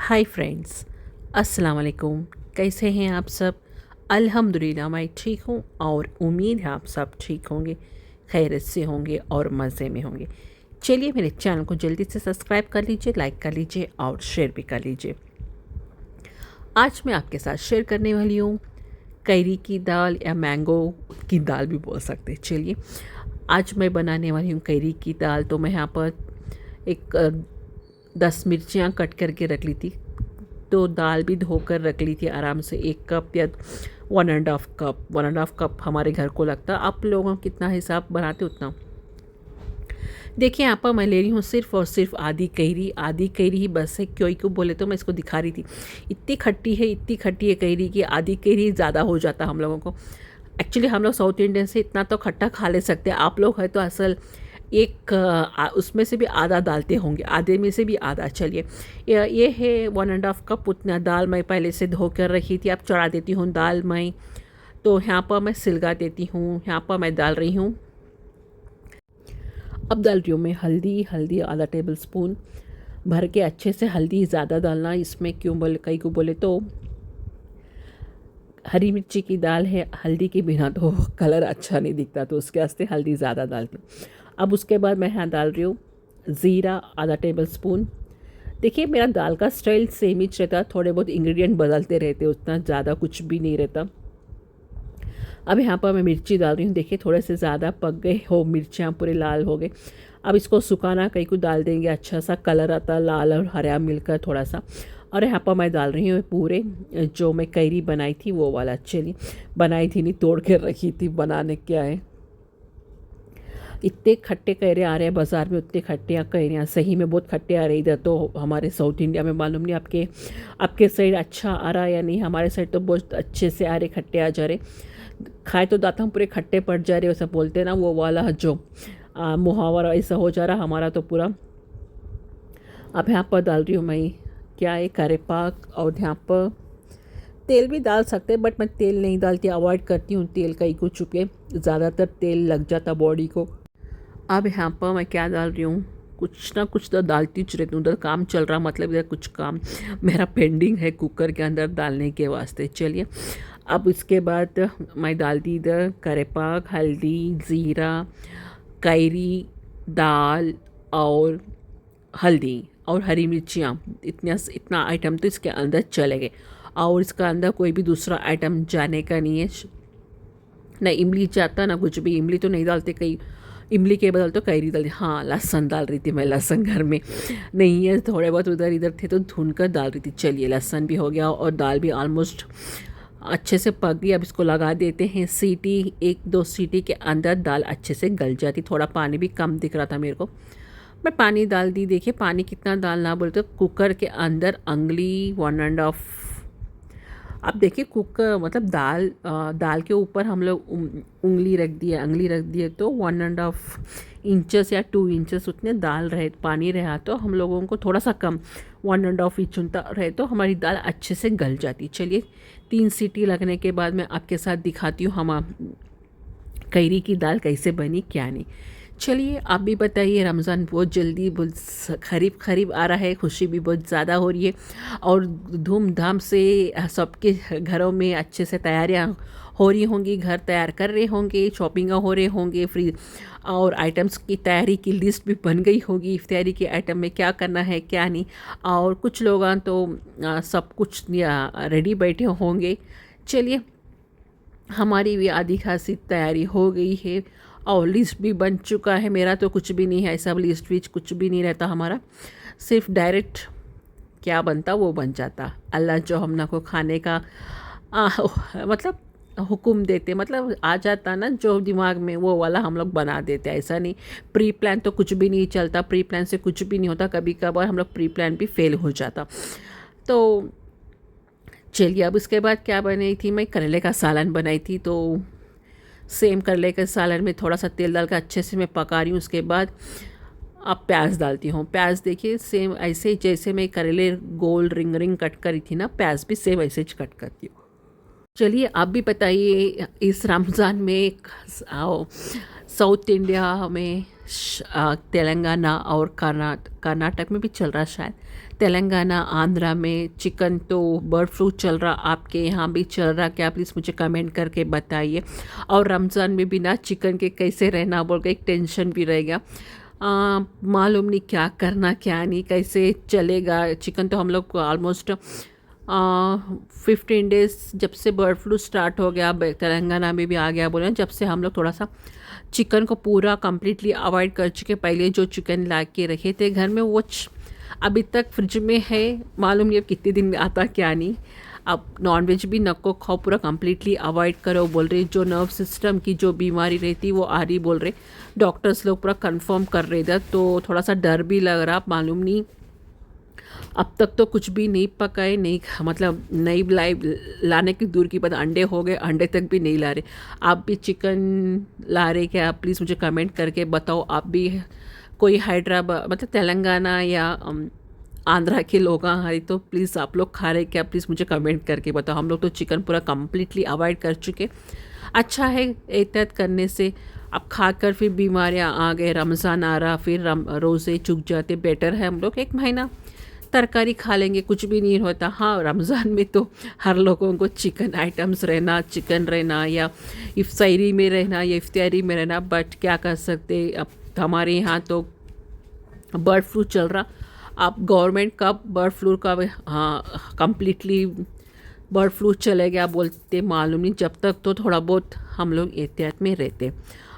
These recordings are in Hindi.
हाय फ्रेंड्स, अस्सलाम वालेकुम। कैसे हैं आप सब? अल्हम्दुलिल्लाह मैं ठीक हूँ और उम्मीद है आप सब ठीक होंगे, खैरियत से होंगे और मज़े में होंगे। चलिए मेरे चैनल को जल्दी से सब्सक्राइब कर लीजिए, लाइक कर लीजिए और शेयर भी कर लीजिए। आज मैं आपके साथ शेयर करने वाली हूँ कैरी की दाल या मैंगो की दाल भी बोल सकते हैं। चलिए आज मैं बनाने वाली हूँ कैरी की दाल। तो मैं यहाँ पर एक 10 मिर्चियाँ कट करके रख ली थी। तो दाल भी धोकर रख ली थी आराम से। 1 कप या 1.5 कप हमारे घर को लगता। आप लोगों कितना हिसाब बनाते उतना। देखिए यहाँ पर मैं ले रही हूँ सिर्फ और सिर्फ आधी कैरी ही बस है। क्यों को बोले तो मैं इसको दिखा रही थी, इतनी खट्टी है कैरी की आधी कैरी ज़्यादा हो जाता हम लोगों को। एक्चुअली हम लोग साउथ इंडियन से इतना तो खट्टा खा ले सकते हैं। आप लोग है तो असल उसमें से भी आधा डालते होंगे, आधे में से भी आधा। चलिए ये है 1.5 कप। उतना दाल मैं पहले से धो कर रखी थी। अब चढ़ा देती हूँ दाल मैं। तो यहाँ पर मैं सिलगा देती हूँ। यहाँ पर मैं डाल रही हूँ, अब डाल रही हूँ मैं हल्दी आधा टेबल स्पून भर के। अच्छे से हल्दी ज़्यादा डालना इसमें, क्यों बोले कई को बोले तो हरी मिर्ची की दाल है, हल्दी के बिना तो कलर अच्छा नहीं दिखता, तो उसके वास्ते हल्दी ज़्यादा डालती हूँ। अब उसके बाद मैं यहाँ डाल रही हूँ ज़ीरा आधा टेबल स्पून। देखिए मेरा दाल का स्टाइल सेम ही रहता, थोड़े बहुत इंग्रेडिएंट बदलते रहते, उतना ज़्यादा कुछ भी नहीं रहता। अब यहाँ पर मैं मिर्ची डाल रही हूँ। देखिए थोड़े से ज़्यादा पक गए हो, मिर्चियाँ पूरे लाल हो गए। अब इसको सुखाना कहीं को डाल देंगे, अच्छा सा कलर आता लाल और हरा मिलकर थोड़ा सा। और यहाँ पर मैं डाल रही हूँ पूरे जो मैं कैरी बनाई थी वो वाला। चलिए बनाई थी नहीं, तोड़ के रखी थी, बनाने क्या है। इतने खट्टे कैरे आ रहे हैं बाज़ार में, उतने खट्टे कैरियाँ सही में बहुत खट्टे आ रहे। इधर तो हमारे साउथ इंडिया में मालूम नहीं आपके आपके साइड अच्छा आ रहा है या नहीं। हमारे साइड तो बहुत अच्छे से आ रहे, खट्टे आ जा रहे। खाए तो दांत हम पूरे खट्टे पड़ जा रहे, वैसा बोलते हैं ना, वो वाला जो मुहावरा ऐसा हो जा रहा हमारा तो पूरा। अब यहाँ पर डाल रही हूँ मैं क्या है, करी पाक। और यहाँ पर तेल भी डाल सकते हैं बट मैं तेल नहीं डालती, अवॉइड करती हूँ तेल। कहीं को चुके ज़्यादातर तेल लग जाता बॉडी को। अब यहाँ पर मैं क्या डाल रही हूँ, कुछ ना कुछ तो डालती रहती हूँ। उधर काम चल रहा, मतलब इधर कुछ काम मेरा पेंडिंग है कुकर के अंदर डालने के वास्ते। चलिए अब इसके बाद मैं डाल दी इधर करेपाक, हल्दी, ज़ीरा, कैरी, दाल और हल्दी और हरी मिर्चियाँ। इतना आइटम तो इसके अंदर चले गए। और इसका अंदर कोई भी दूसरा आइटम जाने का नहीं है, ना इमली जाता ना कुछ भी। इमली तो नहीं डालते, कई इमली के बदल तो कैरी डाल दी। हाँ लहसुन डाल रही थी मैं, लहसुन घर में नहीं है, थोड़े बहुत उधर इधर थे तो भून कर डाल रही थी। चलिए लहसुन भी हो गया और दाल भी ऑलमोस्ट अच्छे से पक गई। अब इसको लगा देते हैं सीटी। 1-2 सीटी के अंदर दाल अच्छे से गल जाती। थोड़ा पानी भी कम दिख रहा था मेरे को, मैं पानी डाल दी। देखिए पानी कितना डालना बोलते, कुकर के अंदर अंगली 1.5। अब देखिए कुकर मतलब दाल के ऊपर हम लोग उंगली रख दिए तो 1.5 इंचेस या 2 इंचेस उतने दाल रहे, पानी रहा तो हम लोगों को थोड़ा सा कम 1.5 इंच रहे तो हमारी दाल अच्छे से गल जाती। चलिए 3 सीटी लगने के बाद मैं आपके साथ दिखाती हूँ हम कैरी की दाल कैसे बनी क्या नहीं। चलिए आप भी बताइए। रमज़ान बहुत जल्दी बहुत करीब आ रहा है, खुशी भी बहुत ज़्यादा हो रही है और धूमधाम से सबके घरों में अच्छे से तैयारियां हो रही होंगी, घर तैयार कर रहे होंगे, शॉपिंग हो रहे होंगे, फ्री और आइटम्स की तैयारी की लिस्ट भी बन गई होगी, इफ्तारी के आइटम में क्या करना है क्या नहीं। और कुछ लोग तो सब कुछ रेडी बैठे होंगे। चलिए हमारी भी आधी खासी तैयारी हो गई है और लिस्ट भी बन चुका है। मेरा तो कुछ भी नहीं है, ऐसा लिस्ट विच कुछ भी नहीं रहता हमारा, सिर्फ डायरेक्ट क्या बनता वो बन जाता। अल्लाह जो हम ना को खाने का मतलब हुक्म देते, मतलब आ जाता ना जो दिमाग में वो वाला हम लोग बना देते। ऐसा नहीं प्री प्लान तो कुछ भी नहीं चलता, प्री प्लान से कुछ भी नहीं होता। कभी कभार हम लोग प्री प्लान भी फेल हो जाता। तो चलिए अब उसके बाद क्या बनाई थी मैं, करेले का सालन बनाई थी। तो सेम करेले के सालन में थोड़ा सा तेल डाल कर अच्छे से मैं पका रही हूँ। उसके बाद अब प्याज डालती हूँ। प्याज देखिए सेम ऐसे जैसे मैं करेले गोल रिंग कट करी थी ना, प्याज भी सेम ऐसे ही कट करती हूँ। चलिए आप भी बताइए इस रमज़ान में साउथ इंडिया में तेलंगाना और कर्नाटक में भी चल रहा शायद, तेलंगाना आंध्रा में चिकन तो बर्ड फ्लू चल रहा, आपके यहाँ भी चल रहा क्या? प्लीज़ मुझे कमेंट करके बताइए। और रमज़ान में बिना चिकन के कैसे रहना बोल के एक टेंशन भी रह गया। मालूम नहीं क्या करना क्या नहीं, कैसे चलेगा। चिकन तो हम लोग ऑलमोस्ट 15 डेज़ जब से बर्ड फ्लू स्टार्ट हो गया, तेलंगाना में भी आ गया बोले, जब से हम लोग थोड़ा सा चिकन को पूरा कम्प्लीटली अवॉइड कर चुके। पहले जो चिकन ला के रखे थे घर में वो अभी तक फ्रिज में है, मालूम नहीं अब कितने दिन में आता क्या नहीं। अब नॉनवेज भी नको खाओ, पूरा कम्प्लीटली अवॉइड करो बोल रहे। जो नर्व सिस्टम की जो बीमारी रहती वो आ रही बोल रहे, डॉक्टर्स लोग पूरा कंफर्म कर रहे थे। तो थोड़ा सा डर भी लग रहा, मालूम नहीं। अब तक तो कुछ भी नहीं पकाए, नहीं मतलब नहीं लाने की दूर की बात, अंडे हो गए, अंडे तक भी नहीं ला रहे। आप भी चिकन ला रहे क्या? प्लीज़ मुझे कमेंट करके बताओ। आप भी कोई हैदराबाद मतलब तेलंगाना या आंध्रा के लोग हैं तो प्लीज़ आप लोग खा रहे क्या? प्लीज़ मुझे कमेंट करके बताओ। हम लोग तो चिकन पूरा कम्प्लीटली अवॉइड कर चुके। अच्छा है एहतियात करने से। अब खाकर फिर बीमारियां आ गए, रमज़ान आ रहा, फिर रोज़े चुक जाते। बेटर है हम लोग 1 महीना तरकारी खा लेंगे, कुछ भी नहीं होता। हाँ, रमज़ान में तो हर लोगों को चिकन आइटम्स रहना, चिकन रहना या इफ्तारी में रहना या इफ्तारी में रहना, बट क्या कर सकते। अब हमारे यहाँ तो बर्ड फ्लू चल रहा। अब गवर्नमेंट कब बर्ड फ्लू का हाँ कम्प्लीटली बर्ड फ्लू चले गया बोलते मालूम नहीं। जब तक तो थोड़ा बहुत हम लोग एहतियात में रहते।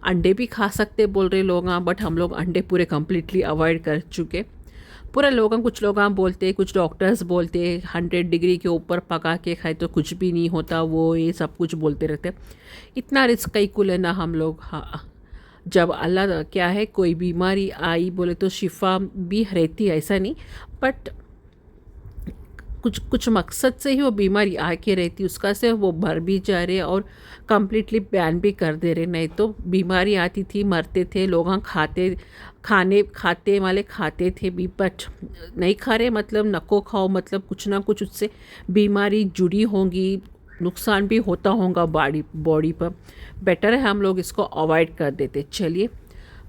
अंडे भी खा सकते बोल रहे लोग, हाँ, बट हम लोग अंडे पूरे कम्प्लीटली अवॉइड कर चुके। पूरा लोग, कुछ लोग बोलते, कुछ डॉक्टर्स बोलते 100 डिग्री के ऊपर पका के खाए तो कुछ भी नहीं होता, वो ये सब कुछ बोलते रहते। इतना रिस्क कई को लेना हम लोग। हाँ, जब अल्लाह क्या है कोई बीमारी आई बोले तो शिफा भी रहती है, ऐसा नहीं, बट कुछ कुछ मकसद से ही वो बीमारी आके रहती, उसका से वो भर भी जा रहे और कम्प्लीटली बैन भी कर दे रहे। नहीं तो बीमारी आती थी, मरते थे लोग, खाते वाले खाते थे भी, बट नहीं खा रहे मतलब नको खाओ, मतलब कुछ ना कुछ उससे बीमारी जुड़ी होंगी, नुकसान भी होता होगा बॉडी पर। बेटर है हम लोग इसको अवॉइड कर देते। चलिए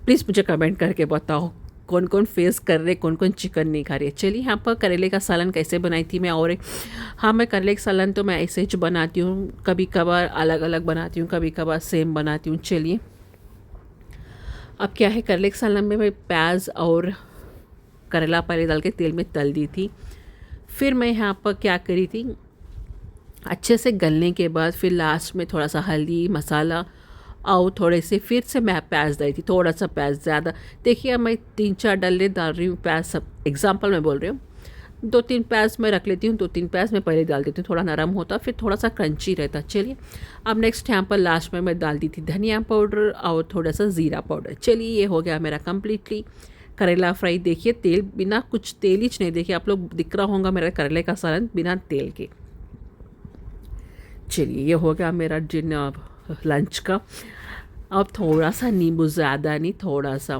प्लीज़ मुझे कमेंट करके बताओ कौन कौन फेस कर रहे, कौन कौन चिकन नहीं खा रहे। चलिए यहाँ पर करेले का सालन कैसे बनाई थी मैं, और हाँ, मैं करेले का सालन तो मैं ऐसे ही बनाती हूँ, कभी कभार अलग अलग बनाती हूँ, कभी कभार सेम बनाती हूँ। चलिए अब क्या है, करेले के सालन में मैं प्याज और करेला पहले डाल के तेल में तल दी थी। फिर मैं यहाँ पर क्या करी थी, अच्छे से गलने के बाद फिर लास्ट में थोड़ा सा हल्दी मसाला और थोड़े से फिर से मैं प्याज डाली थी, थोड़ा सा प्याज ज़्यादा। देखिए मैं 3-4 डल्ले डाल रही हूँ प्याज, सब एग्जांपल मैं बोल रही हूँ। 2-3 प्याज मैं रख लेती हूँ, 2-3 प्याज मैं पहले डाल देती हूँ, थोड़ा नरम होता फिर थोड़ा सा क्रंची रहता। चलिए अब नेक्स्ट यहाँ पर लास्ट में मैं डाल दी थी धनिया पाउडर और थोड़ा सा ज़ीरा पाउडर। चलिए ये हो गया मेरा कम्प्लीटली करेला फ्राई। देखिए तेल बिना कुछ तेल ही नहीं, देखिए आप लोग दिख रहा होगा मेरा करेले का सालन बिना तेल के। चलिए ये हो गया मेरा डिनर लंच का। अब थोड़ा सा नींबू, ज़्यादा नहीं, थोड़ा सा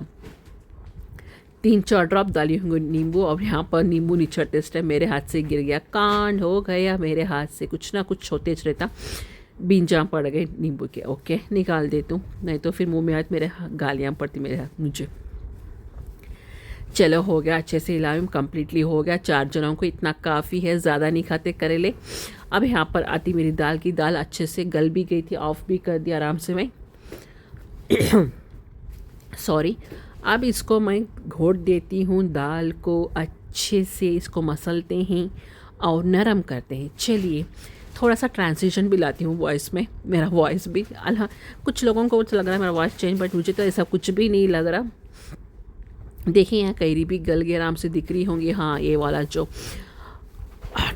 3-4 ड्रॉप डाली होंगे नींबू। और यहाँ पर नींबू निचड़ते इस टाइम मेरे हाथ से गिर गया, कांड हो गया मेरे हाथ से, कुछ ना कुछ होते रहता, बींजा पड़ गए नींबू के। ओके निकाल देती हूँ, नहीं तो फिर मुंह में आज मेरे गालियाँ पड़ती मेरे हाथ मुझे। चलो हो गया, अच्छे से हिलाऊँ, कम्प्लीटली हो गया। 4 जनों को इतना काफ़ी है, ज़्यादा नहीं खाते करेले। अब यहाँ पर आती मेरी दाल की, दाल अच्छे से गल भी गई थी, ऑफ भी कर दिया आराम से मैं सॉरी। अब इसको मैं घोट देती हूँ, दाल को अच्छे से इसको मसलते हैं और नरम करते हैं। चलिए थोड़ा सा ट्रांसिशन भी लाती हूँ वॉइस में, मेरा वॉइस भी अल्लाह, कुछ लोगों को लग रहा है मेरा वॉइस चेंज, बट मुझे तो ऐसा कुछ भी नहीं लग रहा। देखिए यहाँ कैरी भी गल गई, आराम से दिख रही होंगी। हाँ ये वाला जो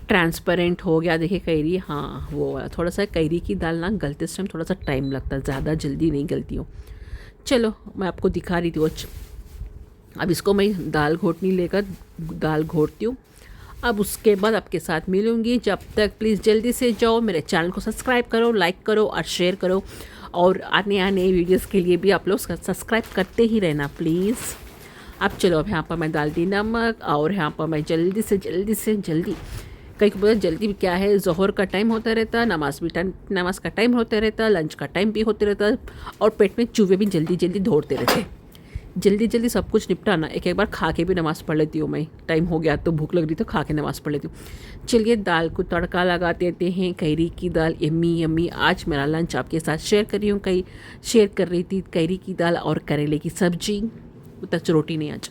ट्रांसपेरेंट हो गया, देखिए कैरी, हाँ वो वाला। थोड़ा सा कैरी की दाल ना गलते इस टाइम थोड़ा सा टाइम लगता है, ज़्यादा जल्दी नहीं गलती हूँ। चलो मैं आपको दिखा रही थी वो। अब इसको मैं दाल घोटनी लेकर दाल घोटती हूँ। अब उसके बाद आपके साथ मिलूँगी, जब तक प्लीज़ जल्दी से जाओ मेरे चैनल को सब्सक्राइब करो, लाइक करो और शेयर करो, और आने आने वीडियोस के लिए भी आप लोग सब्सक्राइब करते ही रहना प्लीज़। अब चलो, अब यहाँ पर मैं डाल दी नमक, और यहाँ पर मैं जल्दी से कहीं को बोला जल्दी भी क्या है, ज़ोहर का टाइम होता रहता, नमाज का टाइम होता रहता, लंच का टाइम भी होते रहता, और पेट में चूहे भी जल्दी दौड़ते रहते। जल्दी जल्दी सब कुछ निपटा ना, एक एक बार खा के भी नमाज़ पढ़ लेती हूँ मैं। टाइम हो गया तो भूख लग रही तो खा के नमाज़ पढ़ लेती हूँ। चलिए दाल को तड़का लगा देते हैं। कैरी की दाल यम्मी यम्मी। आज मेरा लंच आपके साथ शेयर कर रही हूँ। शेयर कर रही थी कैरी की दाल और करेले की सब्जी। तक रोटी नहीं, आज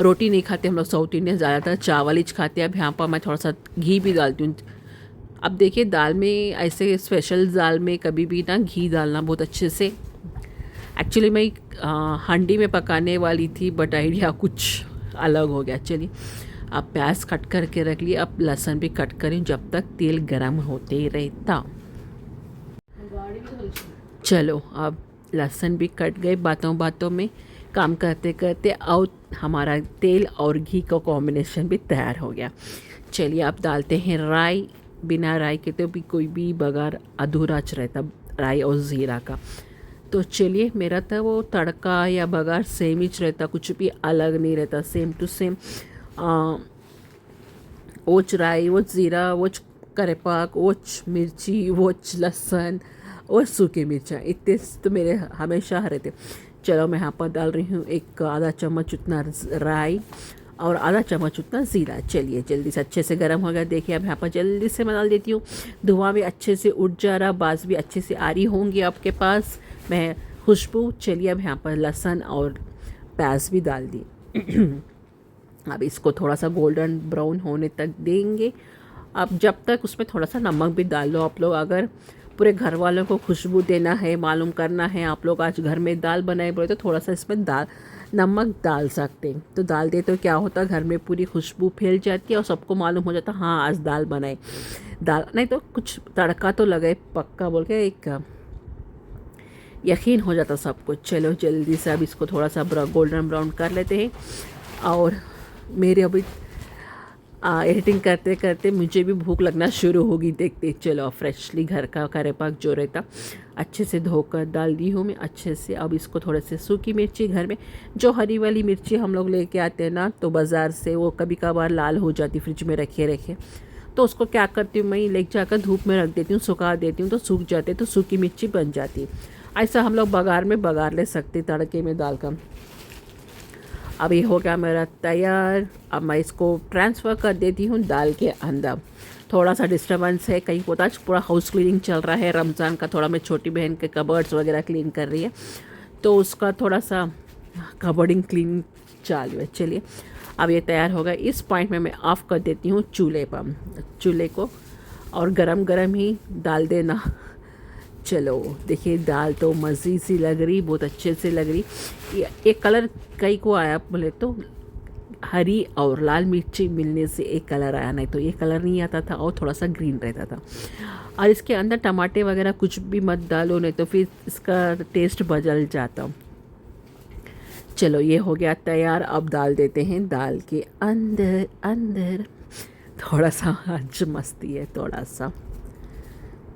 रोटी नहीं खाते हम लोग साउथ इंडियन, ज़्यादातर चावल ही खाते हैं। अब यहाँ पर मैं थोड़ा सा घी भी डालती हूँ। अब देखिए दाल में ऐसे स्पेशल दाल में कभी भी ना घी डालना बहुत अच्छे से। एक्चुअली मैं हांडी में पकाने वाली थी बट आइडिया कुछ अलग हो गया। चलिए अब प्याज कट करके रख लिए, अब लहसुन भी कट करें जब तक तेल गरम होते रहता। चलो अब लहसुन भी कट गए बातों बातों में, काम करते करते। और हमारा तेल और घी का कॉम्बिनेशन भी तैयार हो गया। चलिए अब डालते हैं राई। बिना राई के तो भी कोई भी बघार अधूरा रहता, राई और ज़ीरा का। तो चलिए मेरा तो वो तड़का या बघार सेम ही रहता, कुछ भी अलग नहीं रहता, सेम टू सेम। वोच राई, वोच ज़ीरा, वोच करेपाक, वोच मिर्ची, वोच लहसुन और सूखी मिर्चा, इतने तो मेरे हमेशा रहते। चलो मैं यहाँ पर डाल रही हूँ एक आधा चम्मच उतना राई और आधा चम्मच उतना ज़ीरा। चलिए जल्दी से अच्छे से गर्म हो गया। देखिए अब यहाँ पर जल्दी से मैं डाल देती हूँ। धुआं भी अच्छे से उठ जा रहा, बाज भी अच्छे से आ रही होंगी आपके पास, मैं खुशबू। चलिए अब यहाँ पर लहसुन और प्याज भी डाल दी। अब इसको थोड़ा सा गोल्डन ब्राउन होने तक देंगे। अब जब तक उसमें थोड़ा सा नमक भी डाल लो आप लोग, अगर पूरे घर वालों को खुशबू देना है, मालूम करना है आप लोग आज घर में दाल बनाए बोले तो थोड़ा सा इसमें नमक डाल सकते हैं। तो डाल दे तो क्या होता, घर में पूरी खुशबू फैल जाती है और सबको मालूम हो जाता हाँ आज दाल बनाए। दाल नहीं तो कुछ तड़का तो लगे पक्का बोल के एक यकीन हो जाता सब कुछ। चलो जल्दी से अब इसको थोड़ा सा गोल्डन ब्राउन कर लेते हैं। और मेरे अभी एडिटिंग करते करते मुझे भी भूख लगना शुरू होगी देखते। चलो फ्रेशली घर का करेपाक जो रहता अच्छे से धोकर डाल दी हूँ मैं अच्छे से। अब इसको थोड़े से सूखी मिर्ची, घर में जो हरी वाली मिर्ची हम लोग लेके आते हैं ना तो बाज़ार से, वो कभी कभार लाल हो जाती फ्रिज में रखे रखे, तो उसको क्या करती हूँ मैं ले जाकर धूप में रख देती हूँ, सुखा देती हूँ तो सूख जाते, तो सूखी मिर्ची बन जाती। ऐसा हम लोग बघार में बघार ले सकते तड़के में डाल कर। अब ये हो गया मेरा तैयार। अब मैं इसको ट्रांसफ़र कर देती हूँ दाल के अंदर। थोड़ा सा डिस्टर्बेंस है, कहीं पता पूरा हाउस क्लीनिंग चल रहा है रमज़ान का, थोड़ा मैं छोटी बहन के कबर्ड्स वगैरह क्लीन कर रही है तो उसका थोड़ा सा कबर्डिंग क्लीन चालू है। चलिए अब ये तैयार होगा। इस पॉइंट में मैं ऑफ़ कर देती हूँ चूल्हे को और गरम गरम ही डाल देना। चलो देखिए दाल तो मज़े सी लग रही, बहुत अच्छे से लग रही। एक कलर कई को आया बोले तो हरी और लाल मिर्ची मिलने से एक कलर आया, नहीं तो ये कलर नहीं आता था और थोड़ा सा ग्रीन रहता था। और इसके अंदर टमाटे वगैरह कुछ भी मत डालो, नहीं तो फिर इसका टेस्ट बदल जाता। चलो ये हो गया तैयार। अब डाल देते हैं दाल के अंदर थोड़ा सा, आज मस्ती है थोड़ा सा।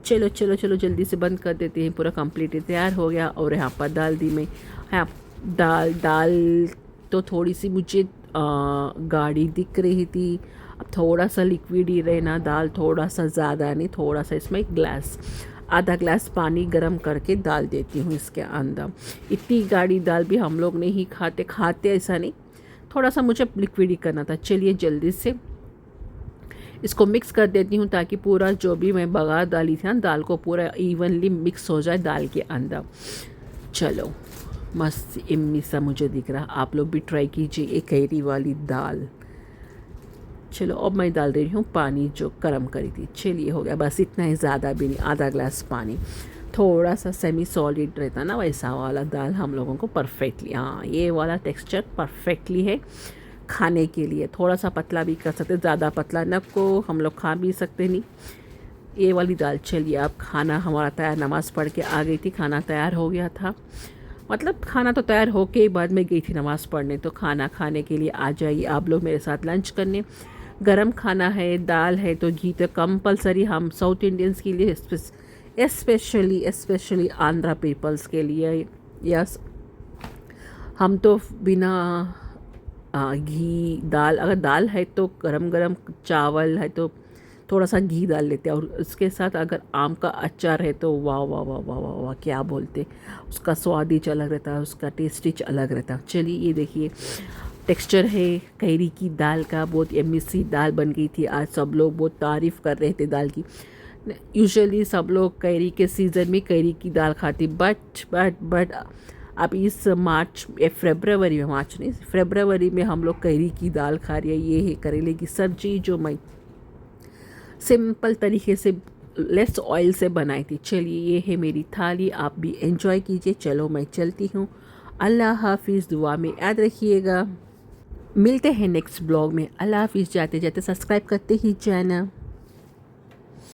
चलो चलो चलो जल्दी से बंद कर देते हैं। पूरा कंप्लीट तैयार हो गया। और यहाँ पर डाल दी मैं, हाँ दाल तो थोड़ी सी मुझे गाढ़ी दिख रही थी। अब थोड़ा सा लिक्विड ही रहना दाल, थोड़ा सा ज़्यादा नहीं, थोड़ा सा इसमें आधा ग्लास पानी गरम करके डाल देती हूँ इसके अंदर। इतनी गाढ़ी दाल भी हम लोग नहीं खाते ऐसा नहीं, थोड़ा सा मुझे लिक्विड ही करना था। चलिए जल्दी से इसको मिक्स कर देती हूँ ताकि पूरा जो भी मैं बघार डाली थी ना दाल को पूरा इवनली मिक्स हो जाए दाल के अंदर। चलो मस्त इम्मी सा मुझे दिख रहा, आप लोग भी ट्राई कीजिए एक कैरी वाली दाल। चलो अब मैं डाल रही हूँ पानी जो गरम करी थी। चलिए हो गया बस इतना ही, ज़्यादा भी नहीं, आधा ग्लास पानी। थोड़ा सा सेमी सॉलिड रहता ना वैसा वाला दाल हम लोगों को परफेक्टली, हाँ ये वाला टेक्सचर परफेक्टली है खाने के लिए। थोड़ा सा पतला भी कर सकते, ज़्यादा पतला न को हम लोग खा भी सकते नहीं ये वाली दाल। चलिए अब खाना हमारा तैयार, नमाज़ पढ़ के आ गई थी, खाना तैयार हो गया था। मतलब खाना तो तैयार होके ही बाद में गई थी नमाज़ पढ़ने, तो खाना खाने के लिए आ जाइए आप लोग मेरे साथ लंच करने। गरम खाना है, दाल है तो घी तो कंपलसरी हम साउथ इंडियंस के लिए, स्पेशली आंध्रा पीपल्स के लिए। यस हम तो बिना घी दाल, अगर दाल है तो गरम गरम, चावल है तो थोड़ा सा घी डाल लेते हैं और उसके साथ अगर आम का अचार है तो वाह वाह वाह वाह वाह वाह, क्या बोलते, उसका स्वाद ही अलग रहता है, उसका टेस्ट ही अलग रहता है। चलिए ये देखिए टेक्सचर है कैरी की दाल का, बहुत यम्मी सी दाल बन गई थी। आज सब लोग बहुत तारीफ़ कर रहे थे दाल की। यूजुअली सब लोग कैरी के सीज़न में कैरी की दाल खाती, बट अब इस मार्च फरवरी में, मार्च नहीं फरवरी में हम लोग कैरी की दाल खा रही है। ये है करेले की सब्जी जो मैं सिंपल तरीके से लेस ऑयल से बनाई थी। चलिए ये है मेरी थाली, आप भी एंजॉय कीजिए। चलो मैं चलती हूँ, अल्लाह हाफिज़, दुआ में याद रखिएगा। मिलते हैं नेक्स्ट ब्लॉग में। अल्लाह हाफिज़। जाते जाते सब्सक्राइब करते ही जाना।